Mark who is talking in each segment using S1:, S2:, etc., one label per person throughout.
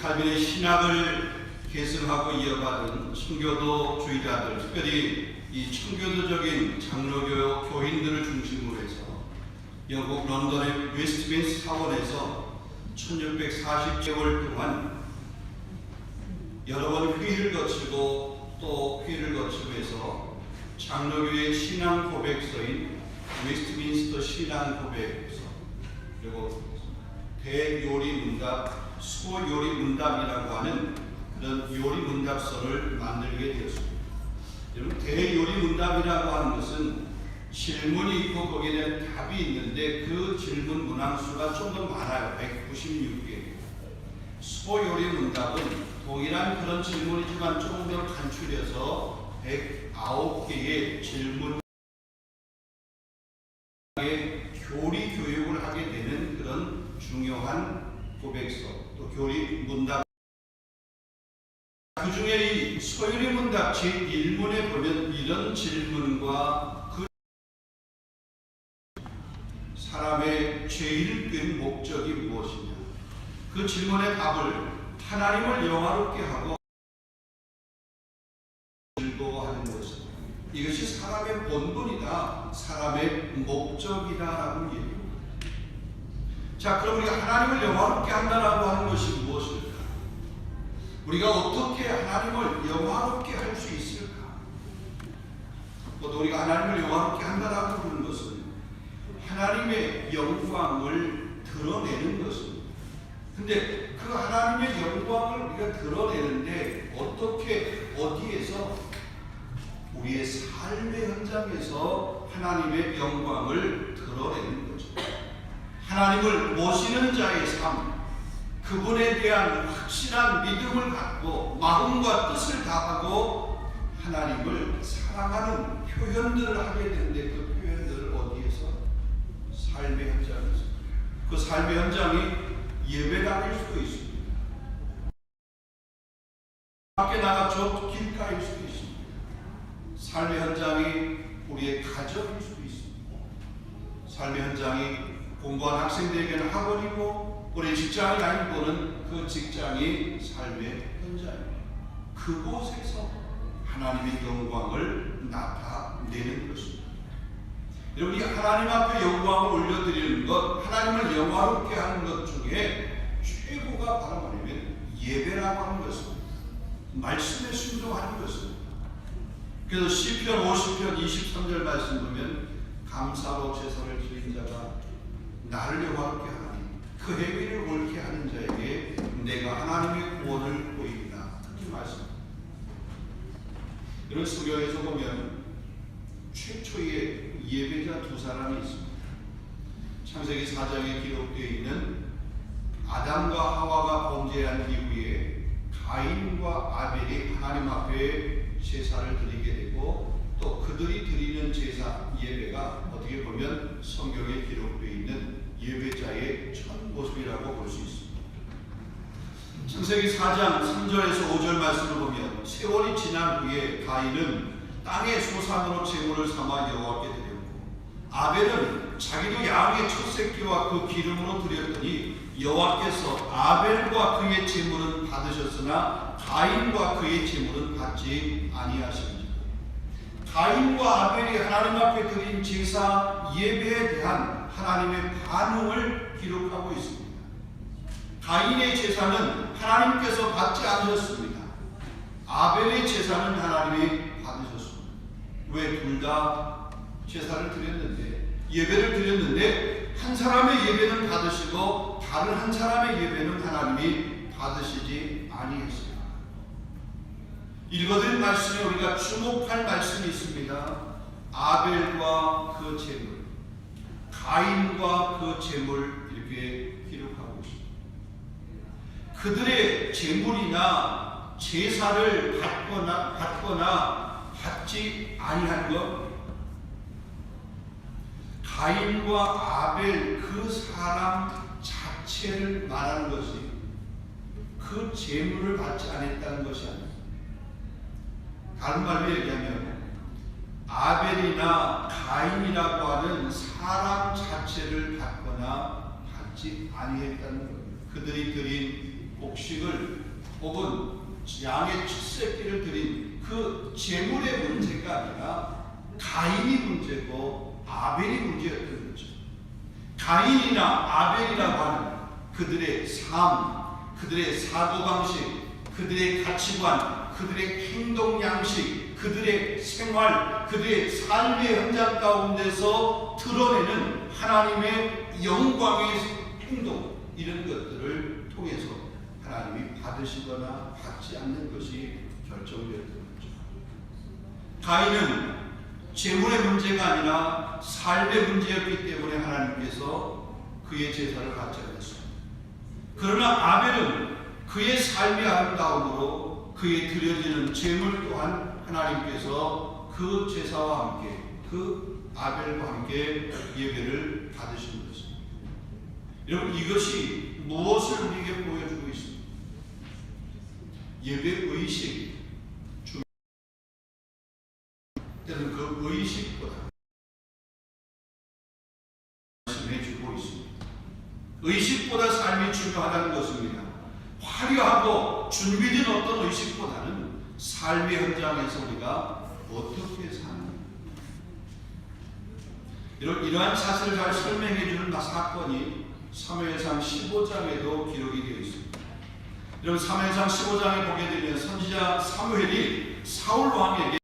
S1: 칼빈의 신학을 계승하고 이어받은 청교도주의자들, 특별히 이 청교도적인 장로교 교인들을 중심으로 해서 영국 런던의 웨스트민스터 사원에서 1640개월 동안 여러 번 회의를 거치고 또 회의를 거치고 해서 장로교의 신앙 고백서인 웨스트민스터 신앙 고백서, 그리고 대요리 문답, 소요리 문답이라고 하는 그런 요리 문답서를 만들게 되었습니다. 여러분, 대요리 문답이라고 하는 것은 질문이 있고 거기에 답이 있는데 그 질문 문항수가 좀 더 많아요. 196개. 소요리 문답은 동일한 그런 질문이지만 조금 더 간추려서 109개의 질문 교리 교육을 하게 되는 그런 중요한 고백서, 또 교리 문답. 그 중에 이 소요리 문답 제1문에 보면 이런 질문과 그 사람의 제일 큰 목적이 무엇이냐, 그 질문의 답을 하나님을 영화롭게 하고 즐거워하는 것입니다. 이것이 사람의 본분이다, 사람의 목적이다라고 얘기합니다. 자, 그럼 우리가 하나님을 영화롭게 한다라고 하는 것이 무엇일까? 우리가 어떻게 하나님을 영화롭게 할 수 있을까? 또 우리가 하나님을 영화롭게 한다라고 하는 것은 하나님의 영광을 드러내는 것입니다. 근데 그 하나님의 영광을 우리가 드러내는데 어떻게, 어디에서? 우리의 삶의 현장에서 하나님의 영광을 드러내는 거죠. 하나님을 모시는 자의 삶, 그분에 대한 확실한 믿음을 갖고 마음과 뜻을 다하고 하나님을 사랑하는 표현들을 하게 되는데 그 표현들을 어디에서? 삶의 현장에서. 그 삶의 현장이 예배당일 수도 있습니다. 밖에 나가서 길가일 수도 있습니다. 삶의 현장이 우리의 가정일 수도 있습니다. 삶의 현장이 공부한 학생들에게는 학원이고 우리 직장이 아니고는 그 직장이 삶의 현장입니다. 그곳에서 하나님의 영광을 나타내는 것입니다. 여러분, 이 하나님 앞에 영광을 올려드리는 것, 하나님을 영화롭게 하는 것 중에 최고가 바로 뭐냐면 예배라고 하는 것입니다. 말씀에 순종하는 것입니다. 그래서 시편 50편 23절 말씀 보면 감사로 제사를 드린 자가 나를 영화롭게 하나니 그 행위를 옳게 하는 자에게 내가 하나님의 구원을 보이리라. 그렇게 말씀합니다. 이런 성경에서 보면 최초의 예배자 두 사람이 있습니다. 창세기 4장에 기록되어 있는 아담과 하와가 범죄한 이후에 가인과 아벨이 하나님 앞에 제사를 드리게 되고 또 그들이 드리는 제사 예배가 어떻게 보면 성경에 기록되어 있는 예배자의 첫 모습이라고 볼 수 있습니다. 창세기 4장 3절에서 5절 말씀을 보면 세월이 지난 후에 가인은 땅의 소산으로 제물을 삼아 여호와께 드렸고 아벨은 자기도 양의 첫 새끼와 그 기름으로 드렸더니 여호와께서 아벨과 그의 제물은 받으셨으나 가인과 그의 제물은 받지 아니하시니라. 가인과 아벨이 하나님 앞에 드린 제사 예배에 대한 하나님의 반응을 기록하고 있습니다. 가인의 제사는 하나님께서 받지 않으셨습니다. 아벨의 제사는 하나님이 받으셨습니다. 왜? 둘 다 제사를 드렸는데, 예배를 드렸는데 한 사람의 예배는 받으시고 다른 한 사람의 예배는 하나님이 받으시지 아니했습니다. 읽어드린 말씀에 우리가 주목할 말씀이 있습니다. 아벨과 그 제물, 가인과 그 제물, 이렇게 기록하고 있습니다. 그들의 제물이나 제사를 받거나 받지 아니한 것, 가인과 아벨 그 사람 자체를 말하는 것이 그 제물을 받지 않았다는 것이 아닙니다. 다른 말로 얘기하면 아벨이나 가인이라고 하는 사람 자체를 받거나 받지 아니했다는 겁니다. 그들이 드린 곡식을 혹은 양의 첫 새끼를 드린 그 제물의 문제가 아니라 가인이 문제고 아벨이 문제였던 거죠. 가인이나 아벨이라고 하는 그들의 삶, 그들의 사고방식, 그들의 가치관, 그들의 행동 양식, 그들의 생활, 그들의 삶의 현장 가운데서 드러내는 하나님의 영광의 행동, 이런 것들을 통해서 하나님이 받으시거나 받지 않는 것이 결정되었던 거죠. 가인은 재물의 문제가 아니라 삶의 문제였기 때문에 하나님께서 그의 제사를 받지 않았습니다. 그러나 아벨은 그의 삶의 아름다움으로 그의 드려지는 재물 또한 하나님께서 그 제사와 함께 그 아벨과 함께 예배를 받으신 것입니다. 여러분, 이것이 무엇을 우리에게 보여주고 있습니다? 예배 의식, 때는 그 의식보다 말씀해주고 있습니다. 의식보다 삶이 중요하다는 것입니다. 화려하고 준비된 어떤 의식보다는 삶의 현장에서 우리가 어떻게 사는, 이러한 사실을 잘 설명해 주는 사건이 사무엘상 15장에도 기록이 되어 있습니다. 여러분, 사무엘상 15장에 보게 되면 선지자 사무엘이 사울 왕에게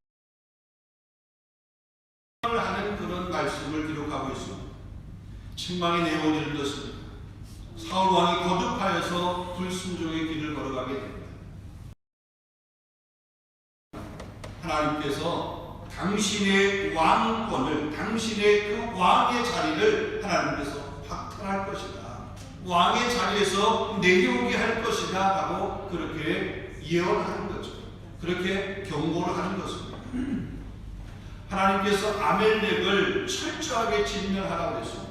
S1: 하는 그런 말씀을 기록하고 있습니다. 책망의 내용을 이런 것입니다. 사울 왕이 거듭하여서 불순종의 길을 걸어가게 됩니다. 하나님께서 당신의 왕권을, 당신의 그 왕의 자리를 하나님께서 박탈할 것이다, 왕의 자리에서 내려오게 할 것이다 라고 그렇게 예언하는 거죠. 그렇게 경고를 하는 것입니다. 하나님께서 아멜렉을 철저하게 진멸하라고 했습니다.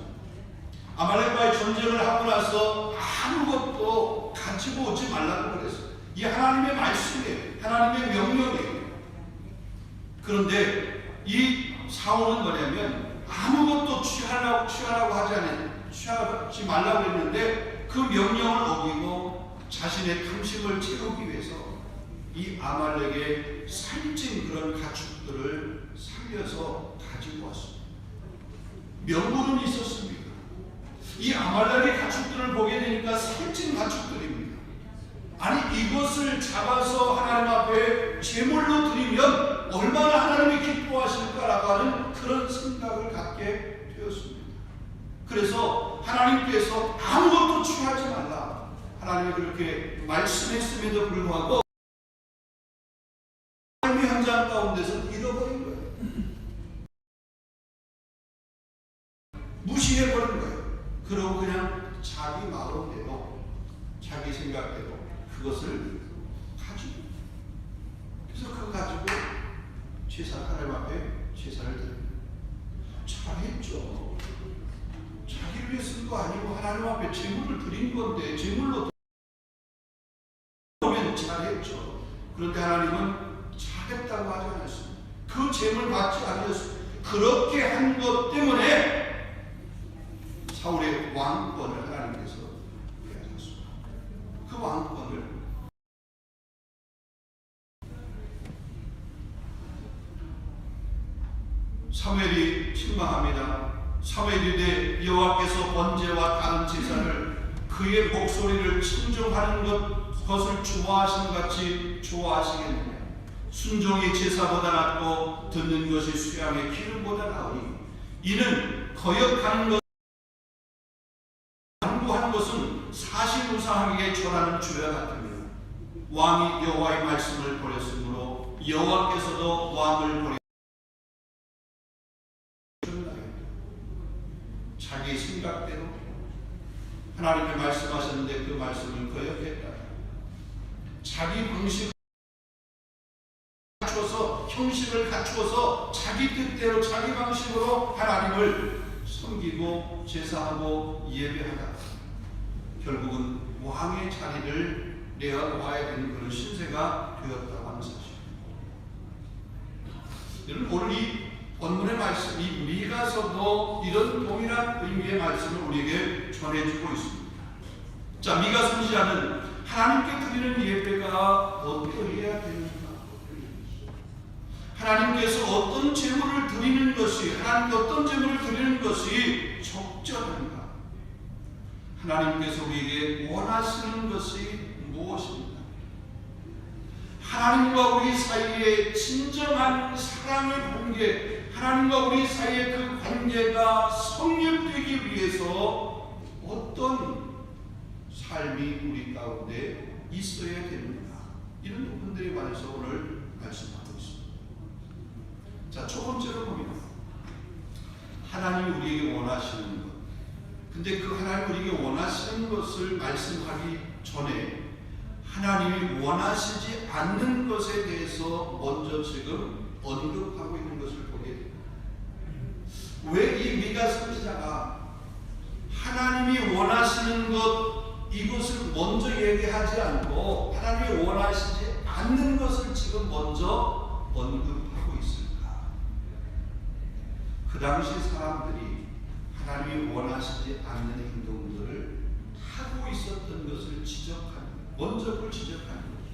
S1: 아말렉과의 전쟁을 하고 나서 아무것도 가지고 오지 말라고 그랬어요. 이 하나님의 말씀이에요. 하나님의 명령이에요. 그런데 이 사울은 뭐냐면 아무것도 취하라고 취하지 말라고 했는데 그 명령을 어기고 자신의 탐심을 채우기 위해서 이 아말렉의 살찐 그런 가축들을 살려서 가지고 왔습니다. 명분은 있었습니다. 이 아말렉의 가축들을 보게 되니까 살찐 가축들입니다. 아니, 이것을 잡아서 하나님 앞에 제물로 드리면 얼마나 하나님이 기뻐하실까라고 하는 그런 생각을 갖게 되었습니다. 그래서 하나님께서 아무것도 취하지 말라, 하나님이 그렇게 말씀했음에도 불구하고 삶의 현장 가운데서 잃어버린 거예요. 무시해버린 거예요. 그러고 그냥 자기 마음대로, 자기 생각대로 그것을 가지고, 그래서 그거 가지고 하나님 앞에 제사를 드립니다. 잘했죠. 자기를 위해 쓴 거 아니고 하나님 앞에 제물을 드린 건데 제물로 보면 잘했죠. 그런데 하나님은 잘했다고 하지 않았습니다. 그 제물 받지 않았습니다. 그렇게 한 것 때문에 사울의 왕권을 하나님께서 빼앗았습니다. 그 왕권을 사무엘이 책망합니다. 사무엘이 이르되 여호와께서 번제와 다른 제사를 그의 목소리를 청종하는 것을 좋아하신 같이 좋아하시겠느냐? 순종이 제사보다 낫고 듣는 것이 수양의 기름보다 나으니 이는 거역하는 것, 강구하는 것은 사실무사하게 절하는 죄와 같으며 왕이 여호와의 말씀을 버렸으므로 여호와께서도 왕을 버렸 자기 생각대로 하나님이 말씀하셨는데 그 말씀을 거역했다. 자기 방식을 갖추어서, 형식을 갖추어서 자기 뜻대로 자기 방식으로 하나님을 섬기고 제사하고 예배하다. 결국은 왕의 자리를 내어와야 되는 그런 신세가 되었다고 하는 사실. 여러분, 오늘 이 본문의 말씀, 이 미가서도 이런 동일한 의미의 말씀을 우리에게 전해주고 있습니다. 자, 미가 선지자는 하나님께 하나님께서 어떤 제물을 드리는 것이, 하나님께 어떤 제물을 드리는 것이 적절한가? 하나님께서 우리에게 원하시는 것이 무엇입니까? 하나님과 우리 사이에 진정한 사랑의 관계, 하나님과 우리 사이의 그 관계가 성립되기 위해서 어떤 삶이 우리 가운데 있어야 됩니다. 이런 부분들에 관해서 오늘 말씀하고 있습니다. 자, 첫 번째로 봅니다. 하나님이 우리에게 원하시는 것. 근데 그 하나님 우리에게 원하시는 것을 말씀하기 전에 하나님이 원하시지 않는 것에 대해서 먼저 지금 언급하고 있는 것을 보게 됩니다. 왜 이 미가 선지자가 하나님이 원하시는 것 이것을 먼저 얘기하지 않고 하나님이 원하시지 않는 것을 지금 먼저 언급하고 있을까? 그 당시 사람들이 하나님이 원하시지 않는 행동들을 하고 있었던 것을 지적하는, 먼저 그걸 지적하는 거죠.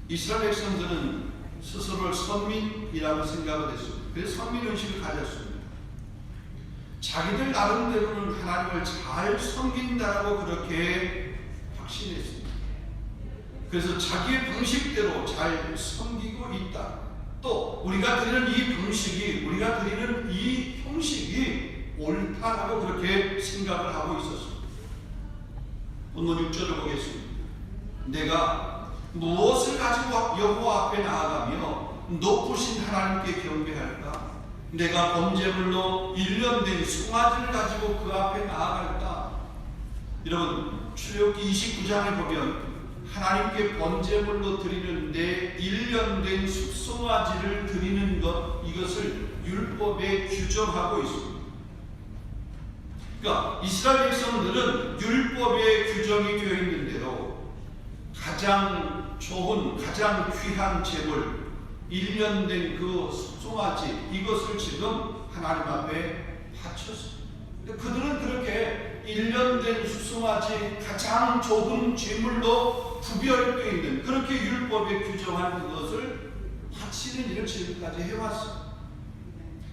S1: 이스라엘 백성들은 스스로를 선민이라고 생각을 했습니다. 그래서 선민의식을 가졌습니다. 자기들 나름대로는 하나님을 잘 섬긴다라고 그렇게 확신했습니다. 그래서 자기의 방식대로 잘 섬기고 있다. 또 우리가 드리는 이 방식이, 우리가 드리는 이 형식이 옳다라고 그렇게 생각을 하고 있었습니다. 본문 6절을 보겠습니다. 내가 무엇을 가지고 여호와 앞에 나아가며 높으신 하나님께 경배할까? 내가 번제물로 1년 된 송아지를 가지고 그 앞에 나아갈까? 여러분, 출애굽기 29장에 보면 하나님께 번제물로 드리는데 1년 된 숙송아지를 드리는 것, 이것을 율법에 규정하고 있습니다. 그러니까 이스라엘 백성들은 율법에 규정이 되어 있는 대로 가장 좋은, 가장 귀한 제물 1년 된 그 숙송아지, 이것을 지금 하나님 앞에 바쳤습니다. 근데 그들은 그렇게 1년 된 숙송아지 가장 좋은 제물로 구별되어 있는, 그렇게 율법에 규정한 그것을 바치는 일을 지금까지 해왔습니다.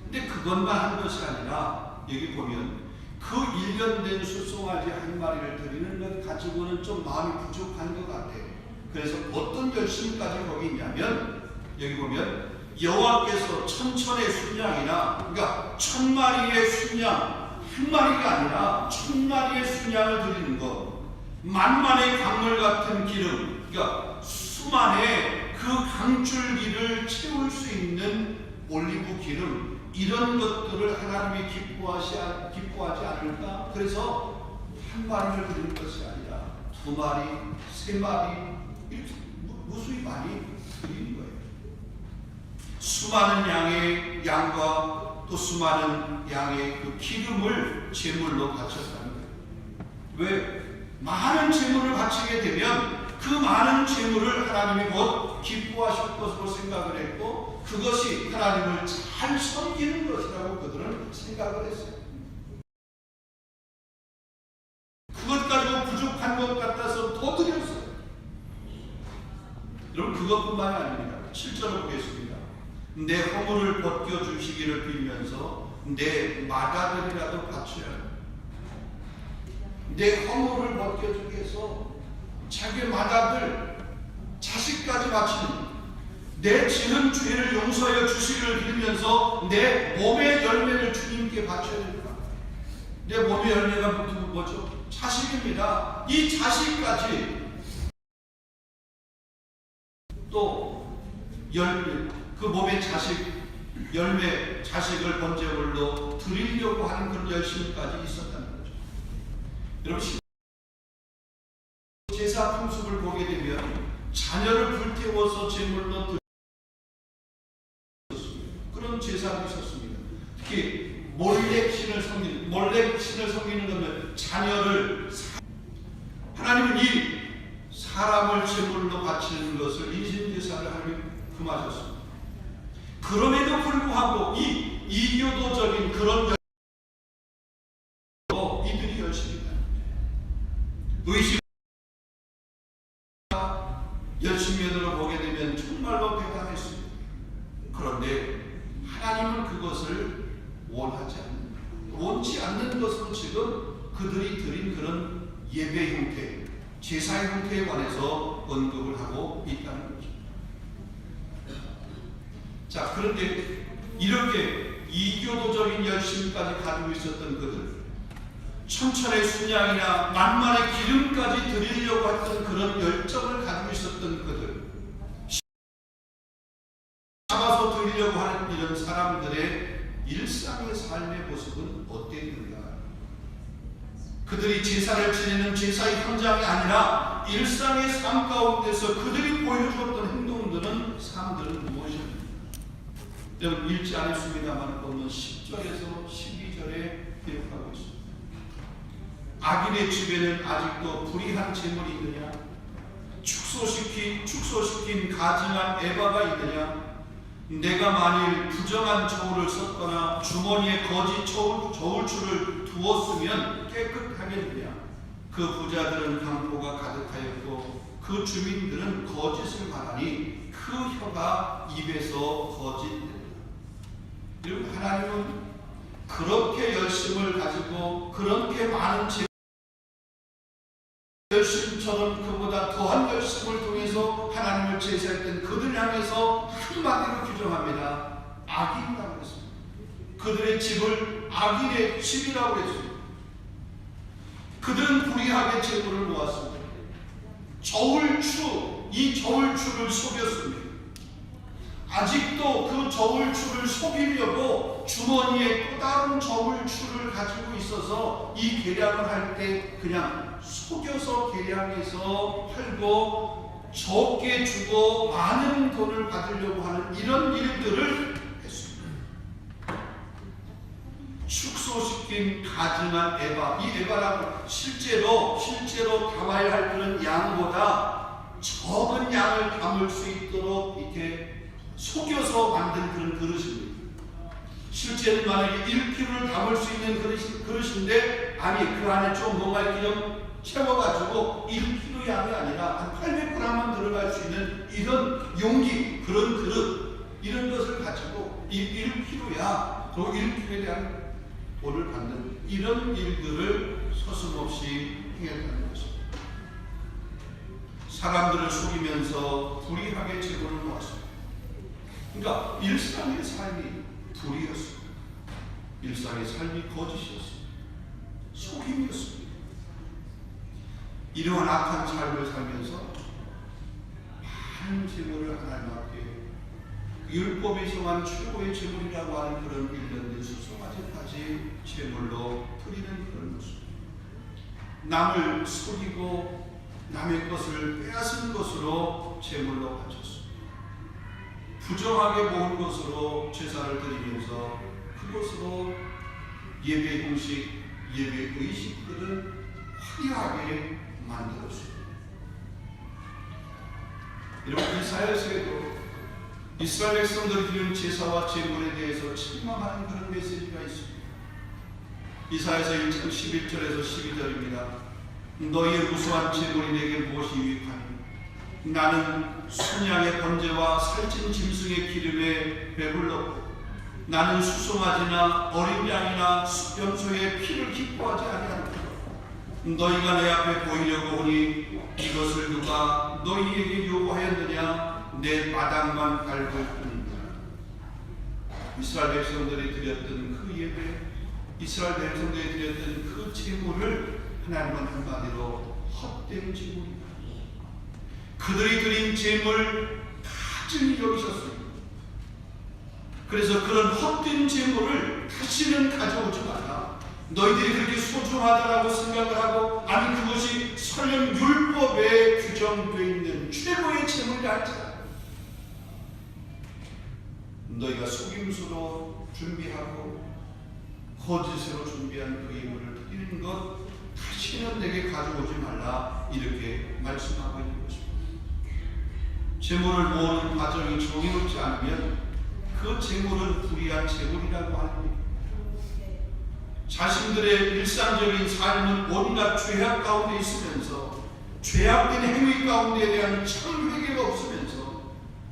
S1: 근데 그것만 한 것이 아니라 여기 보면 그 1년 된 숙송아지 한 마리를 드리는 것 가지고는 좀 마음이 부족한 것 같아요. 그래서 어떤 열심까지 거기 있냐면 여기 보면 여호와께서 천천의 순양이나, 그러니까 1000마리의 순양, 한 마리가 아니라 1000마리의 순양을 드리는 것, 만만의 강물 같은 기름, 그러니까 수만의 그 강줄기를 채울 수 있는 올리브 기름, 이런 것들을 하나님이 기뻐하지 않을까? 그래서 한 마리를 드리는 것이 아니라 2마리, 3마리, 이렇게 무수히 많이 드리는 거예요. 수많은 양과 또 수많은 양의 그 기름을 제물로 바쳤다는 거예요. 왜? 많은 제물을 바치게 되면 그 많은 제물을 하나님이 곧 기뻐하실 것으로 생각을 했고, 그것이 하나님을 잘 섬기는 것이라고 그들은 생각을 했어요. 그것 가지고 부족한 것 같아서 더 드렸어요. 여러분, 그것뿐만이 아닙니다. 7절을 보겠습니다. 내 허물을 벗겨주시기를 빌면서 내 마다들이라도 바쳐야 합니다. 내 허물을 벗겨주기 위해서 자기 마다들, 자식까지 바치는, 내 지은 죄를 용서하여 주시기를 빌면서 내 몸의 열매를 주님께 바쳐야 됩니다. 내 몸의 열매가 뭐죠? 자식입니다. 이 자식까지 또 열매, 그 몸의 자식, 열매, 자식을 번제물로 드리려고 하는 그런 열심까지 있었다는 거죠. 여러분, 제사 풍습을 보게 되면 자녀를 불태워서 제물로 드렸습니다. 그런 제사도 있었습니다. 특히 몰렉 신을 섬기는 것은 자녀를, 하나님은 이 사람을 제물로 바치는 것을 인신제사를 하나님 금하셨습니다. 그럼에도 불구하고 이 이교도적인 그런 이들이 열심히 의식 열심면으로 보게 되면 정말로 대단한 예배 형태, 제사의 형태에 관해서 언급을 하고 있다는 거죠. 자, 그런데 이렇게 이교도적인 열심까지 가지고 있었던 그들, 천천의 순양이나 만만의 기름까지 드리려고 했던 그런 열정을 가지고 있었던 그들, 잡아서 드리려고 하는 이런 사람들의 일상의 삶의 모습은 어땠는가? 그들이 제사를 지내는 제사의 현장이 아니라 일상의 삶 가운데서 그들이 보여주었던 행동들은, 삶들은 무엇입니까? 여러분 읽지 않았습니다만 보면 10절에서 12절에 기록하고 있습니다. 악인의 집에는 아직도 불의한 재물이 있느냐? 축소시킨 가증한 에바가 있느냐? 내가 만일 부정한 저울을 썼거나 주머니에 거짓 저울추를 두었으면 깨끗하겠느냐? 그 부자들은 강포가 가득하였고 그 주민들은 거짓을 말하니 그 혀가 입에서 거짓된다. 여러분, 하나님은 그렇게 열심을 가지고 그렇게 많은 열심처럼 그보다 더한 열심을 통해서 하나님을 제사했던 그들 향해서 한마디로 규정합니다. 악인이라고 했습니다. 그들의 집을 악인의 집이라고 했습니다. 그들은 불의하게 재물을 모았습니다. 이 저울추를 속였습니다. 아직도 그 저울추를 속이려고 주머니에 또 다른 저울추를 가지고 있어서 이 계량을 할 때 그냥 속여서 계량해서 팔고 적게 주고 많은 돈을 받으려고 하는 이런 일들을 했습니다. 축소시킨 가증한 에바, 이 에바라고 실제로 담아야 할 그런 양보다 적은 양을 담을 수 있도록 이렇게 속여서 만든 그런 그릇입니다. 실제는 만약에 1kg를 담을 수 있는 그릇인데 아니 그 안에 좀 뭔가 이렇게 좀 채워가지고 1kg 양이 아니라 한 800g만 들어갈 수 있는 이런 용기, 그런 그릇, 이런 것을 가지고 1kg야 또 1kg에 대한 돈을 받는 이런 일들을 서슴없이 행했다는 것입니다. 사람들을 속이면서 불의하게 재물을 모았습니다. 그러니까 일상의 삶이 불의였습니다. 일상의 삶이 거짓이었습니다. 속임이었습니다. 이러한 악한 삶을 살면서 많은 재물을 하나님 앞에 율법에 정한 최고의 재물이라고 하는 그런 일련된 수송아지까지 재물로 드리는 그런 모습. 남을 속이고 남의 것을 빼앗은 것으로 재물로 바쳤습니다. 부정하게 모은 것으로 제사를 드리면서 그것으로 예배 공식, 예배 의식들을 화려하게 만들었습니다. 이런 이사야서에도 이스라엘 백성들이 드리는 제사와 제물에 대해서 책망하는 그런 메시지가 있습니다. 이사야서 1장 11절에서 12절입니다. 너희의 무수한 제물이 내게 무엇이 유익하니? 나는 순양의 번제와 살찐 짐승의 기름에 배불렀고 나는 수송아지나 어린 양이나 염소의 피를 기뻐하지 아니하노라. 너희가 내 앞에 보이려고 오니 이것을 누가 너희에게 요구하였느냐? 내 마당만 밟을 뿐이다. 이스라엘 백성들이 드렸던 그 예배, 이스라엘 백성들이 드렸던 그 제물을 하나님은 한마디로 헛된 제물이다. 그들이 드린 제물 가증히 여기셨습니다. 그래서 그런 헛된 제물을 다시는 가져오지 마라. 너희들이 그렇게 소중하다라고 생각을 하고 아니 그것이 설령 율법에 규정되어 있는 최고의 제물이라 할지라도 너희가 속임수로 준비하고 거짓으로 준비한 그 예물을 드리는 것 다시는 내게 가져오지 말라 이렇게 말씀하고 있는 것입니다. 제물을 모으는 과정이 정의롭지 않으면 그 제물은 불의한 제물이라고 합니다. 자신들의 일상적인 삶은 온갖 죄악 가운데 있으면서 죄악된 행위 가운데 대한 참 회개가 없으면서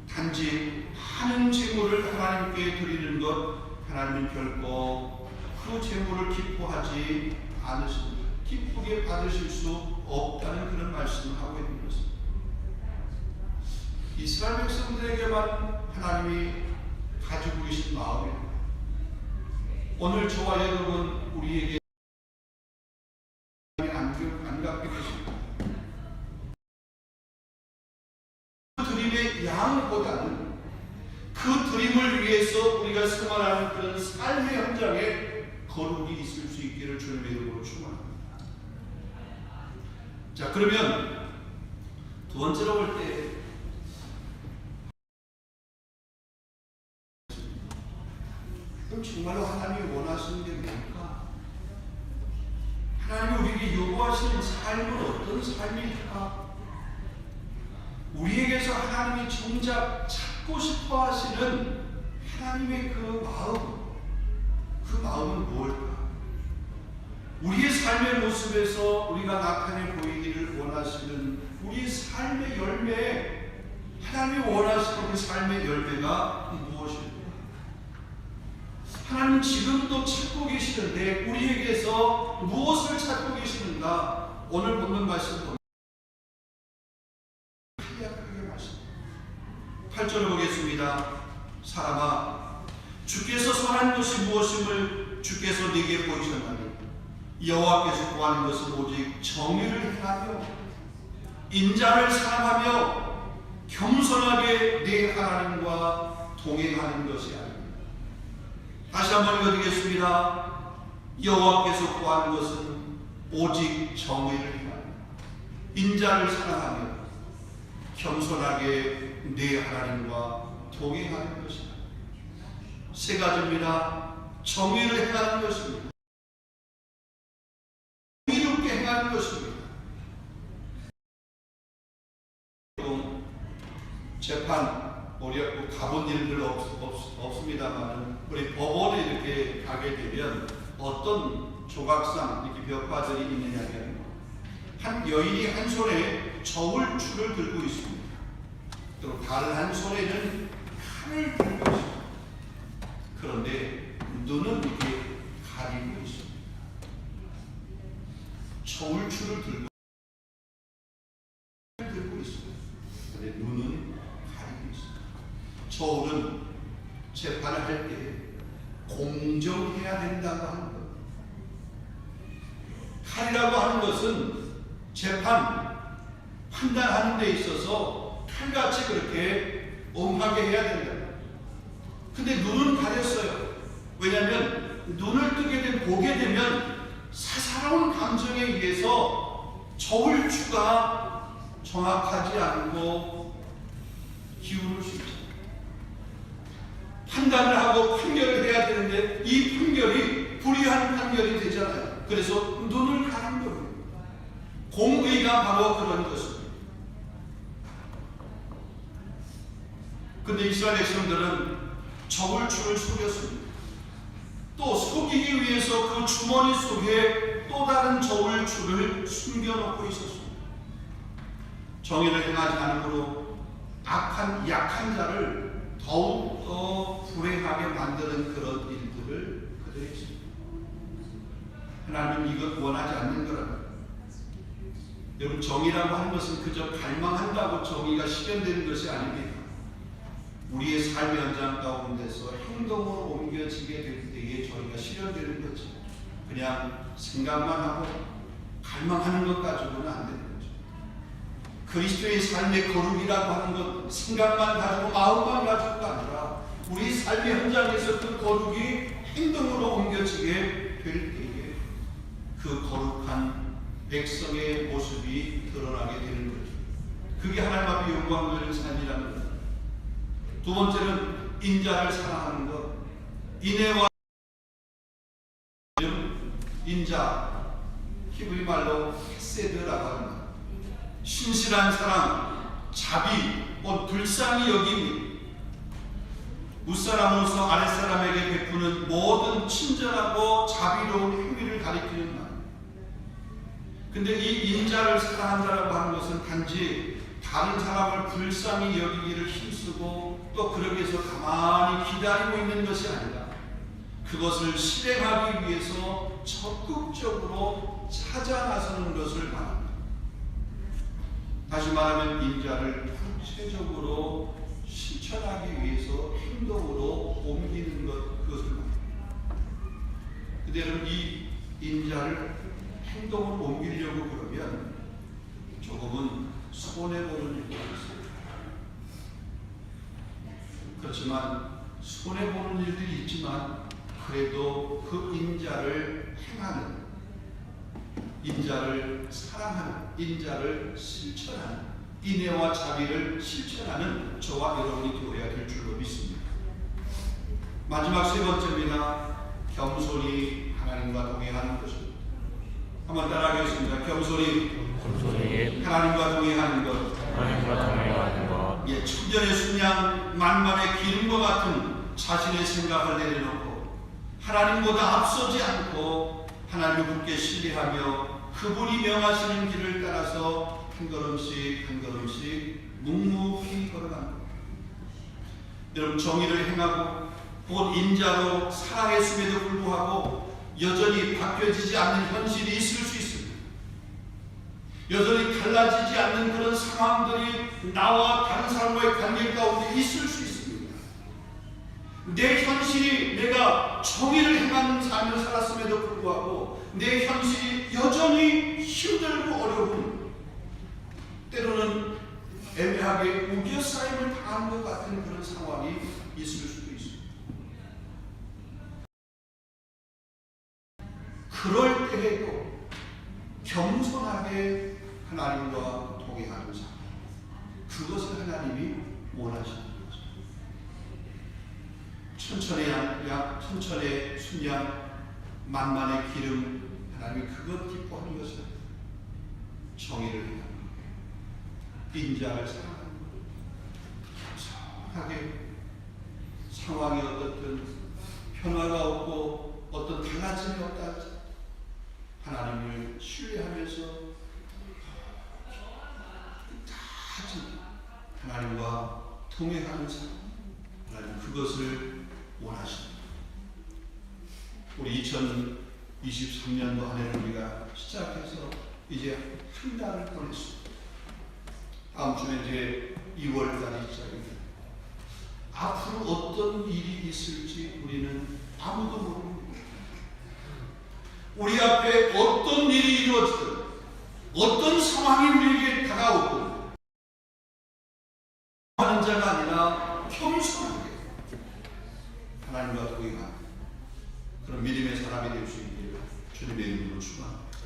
S1: 단지 많은 제물을 하나님께 드리는 것 하나님은 결코 그 제물을 기뻐하지 않으십니다. 기쁘게 받으실 수 없다는 그런 말씀을 하고 있는 것입니다. 이스라엘 백성들에게만 하나님이 가지고 계신 마음입니다. 오늘 저와 여러분 우리에게 안 갖게 계십니다. 그 드림의 양보다는 그 드림을 위해서 우리가 생활하는 그런 삶의 현장에 거룩이 있을 수 있기를 주님의 이름으로 축원합니다. 자, 그러면 두 번째로 볼 때 그럼 정말로 하나님이 원하시는 게 뭘까? 하나님이 우리에게 요구하시는 삶은 어떤 삶일까? 우리에게서 하나님이 정작 찾고 싶어 하시는 하나님의 그 마음은 무엇일까? 우리의 삶의 모습에서 우리가 나타내 보이기를 원하시는 우리의 삶의 열매, 하나님이 원하시는 그 삶의 열매가 무엇일까? 하나님 지금도 찾고 계시는데 우리에게서 무엇을 찾고 계시는가? 오늘 본문 말씀 8절을 보겠습니다. 사람아, 주께서 선한 것이 무엇임을 주께서 네게 보이셨나니 여호와께서 구하는 것은 오직 정의를 행하며 인자를 사랑하며 겸손하게 네 하나님과 동행하는 것이 아닙니다. 다시 한번 읽어드리겠습니다. 여호와께서 구하는 것은 오직 정의를 행하며 인자를 사랑하며 겸손하게 네 하나님과 동행하는 것이다. 세 가지입니다. 정의를 행하는 것입니다. 의롭게 행하는 것입니다. 재판 우리 가본 일들 없습니다만 우리 법원에 이렇게 가게 되면 어떤 조각상 이렇게 벽화들이 있느냐면 한 여인이 한 손에 저울추를 들고 있습니다. 또 다른 한 손에는 칼을 들고 있습니다. 그런데 눈은 이렇게 가리고 있습니다. 저울추를 들고 있습니다. 그런데 눈은 가리고 있습니다. 저울은 재판을 할 때 공정해야 된다고 하는 것. 칼이라고 하는 것은 판단하는 데 있어서 칼같이 그렇게 엄하게 해야 된다. 근데 눈은 가렸어요. 왜냐하면 눈을 보게 되면 사사로운 감정에 의해서 저울추가 정확하지 않고 기울을 수 있죠. 판단을 하고 판결을 해야 되는데 이 판결이 불의한 판결이 되잖아요. 그래서 눈을 가린 거예요. 공의가 바로 그런 것입니다. 근데 이스라엘 백성들은 저울추를 속였습니다. 또 속이기 위해서 그 주머니 속에 또 다른 저울추를 숨겨놓고 있었습니다. 정의를 행하지 않으므로 약한 자를 더욱더 불행하게 만드는 그런 일들을 그들이 했습니다. 하나님은 이것 원하지 않는 거랍니다. 여러분, 정의라고 하는 것은 그저 갈망한다고 정의가 실현되는 것이 아닙니다. 우리의 삶의 현장 가운데서 행동으로 옮겨지게 될 때에 저희가 실현되는 거죠. 그냥 생각만 하고 갈망하는 것 가지고는 안 되는 거죠. 그리스도의 삶의 거룩이라고 하는 것 생각만 가지고 마음만 가지고가 아니라 우리 삶의 현장에서 그 거룩이 행동으로 옮겨지게 될 때에 그 거룩한 백성의 모습이 드러나게 되는 거죠. 그게 하나님 앞에 영광 돌리는 삶이라는 거죠. 두 번째는 인자를 사랑하는 것. 인애와 인자, 히브리 말로 헤세드라고 합니다. 신실한 사랑, 자비, 불쌍히 여김, 윗사람으로서 아랫사람에게 베푸는 모든 친절하고 자비로운 행위를 가리키는 말. 근데 이 인자를 사랑한다라고 하는 것은 단지 다른 사람을 불쌍히 여기기를 힘쓰고 또 그러기 위해서 가만히 기다리고 있는 것이 아니라 그것을 실행하기 위해서 적극적으로 찾아 나서는 것을 말합니다. 다시 말하면 인자를 구체적으로 실천하기 위해서 행동으로 옮기는 그것을 말합니다. 근데 여러분, 이 인자를 행동으로 옮기려고 그러면 조금은 손해보는 일도 있습니다. 그렇지만 손해보는 일들이 있지만 그래도 그 인자를 행하는, 인자를 사랑하는, 인자를 실천하는, 인애와 자비를 실천하는 저와 여러분이 되어야 될 줄로 믿습니다. 마지막 세 번째입니다. 겸손히 하나님과 동행하는 것입니다. 한번 따라하겠습니다. 겸손히 하나님과 동행하는 것. 예, 천전의 순양 만만의 기름과 같은 자신의 생각을 내려놓고 하나님보다 앞서지 않고 하나님을 굳게 신뢰하며 그분이 명하시는 길을 따라서 한 걸음씩 한 걸음씩 묵묵히 걸어가는 것. 여러분, 정의를 행하고 혹은 인자로 살아했음에도 불구하고 여전히 바뀌어지지 않는 현실이 있을 수 있습니다. 여전히 달라지지 않는 그런 상황들이 나와 다른 사람과의 관계 가운데 있을 수 있습니다. 내 현실이, 내가 정의를 행하는 삶을 살았음에도 불구하고 내 현실이 여전히 힘들고 어려운, 때로는 애매하게 우겨싸임을 당한 것 같은 그런 상황이 있을 수도 있습니다. 그럴 때에도 겸손하게 하나님과 동행하는 삶, 그것을 하나님이 원하시는 거죠. 천천의 양, 천천의 순양, 만만의 기름, 하나님이 그것 기뻐하는 것은 정의를 행하는 것, 인자를 사랑하는 것. 겸손하게 상황이 어떻든 변화가 없고 어떤 달라짐이 없다 할지 하나님을 신뢰하면서 하나님과 동행하는 삶, 하나님 그것을 원하십니다. 우리 2023년도 한 해를 우리가 시작해서 이제 한 달을 보냈습니다. 다음 주에 이제 2월달이 시작입니다. 앞으로 어떤 일이 있을지 우리는 아무도 모릅니다. 우리 앞에 어떤 일이 이루어지든 어떤 상황이 우리에게 다가오든 하는 자가 아니라 겸손하게 하나님과 동행하는 그런 믿음의 사람이 될 수 있기를 주님의 이름으로 축원합니다.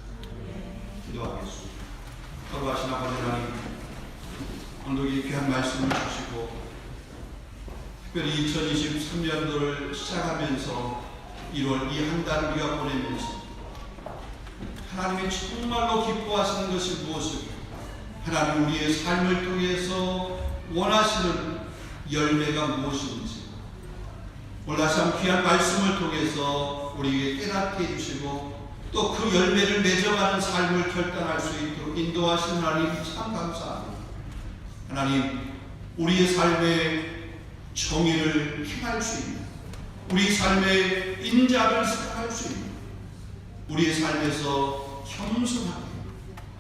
S1: 기도하겠습니다. 거룩하신 아버지 하나님, 오늘 귀한 말씀을 주시고 특별히 2023년도를 시작하면서 1월 이 한 달을 우리가 보내면서 하나님이 정말로 기뻐하시는 것이 무엇이고 하나님 우리의 삶을 통해서 원하시는 열매가 무엇인지 오늘 다시 한번 귀한 말씀을 통해서 우리에게 깨닫게 해주시고 또 그 열매를 맺어가는 삶을 결단할 수 있도록 인도하시는 하나님 참 감사합니다. 하나님, 우리의 삶에 정의를 행할 수 있는, 우리 삶에 인자를 사랑할 수 있는, 우리의 삶에서 겸손하게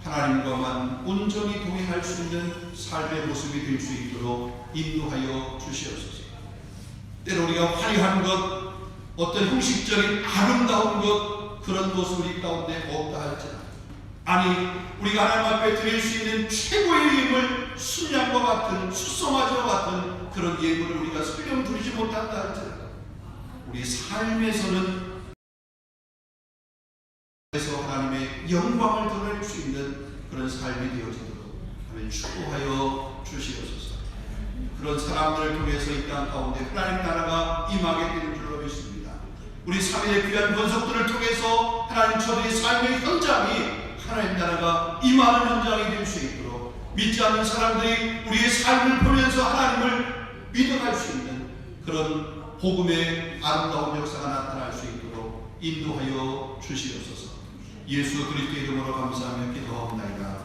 S1: 하나님과만 온전히 동행할 수 있는 삶의 모습이 될 수 있도록 인도하여 주시옵소서. 때로 우리가 화려한 것, 어떤 형식적인 아름다운 것, 그런 것이 우리 가운데 없다 할지라도, 아니 우리가 하나님 앞에 드릴 수 있는 최고의 예물, 순양과 같은 수송아지와 같은 그런 예물을 우리가 설령 드리지 못한다 할지라도 우리 삶에서는 그래서 하나님의 영광을 드러낼 수 있는 그런 삶이 되어지도록 하나님 축복하여 주시옵소서. 그런 사람들을 통해서 이 땅 가운데 하나님 나라가 임하게 되는 줄로 믿습니다. 우리 3일의 귀한 권속들을 통해서 하나님 저들의 삶의 현장이 하나님 나라가 임하는 현장이 될 수 있도록 믿지 않는 사람들이 우리의 삶을 보면서 하나님을 믿어갈 수 있는 그런 복음의 아름다운 역사가 나타날 수 있도록 인도하여 주시옵소서. 예수 그리스도의 이름으로 감사하며 기도하옵나이다.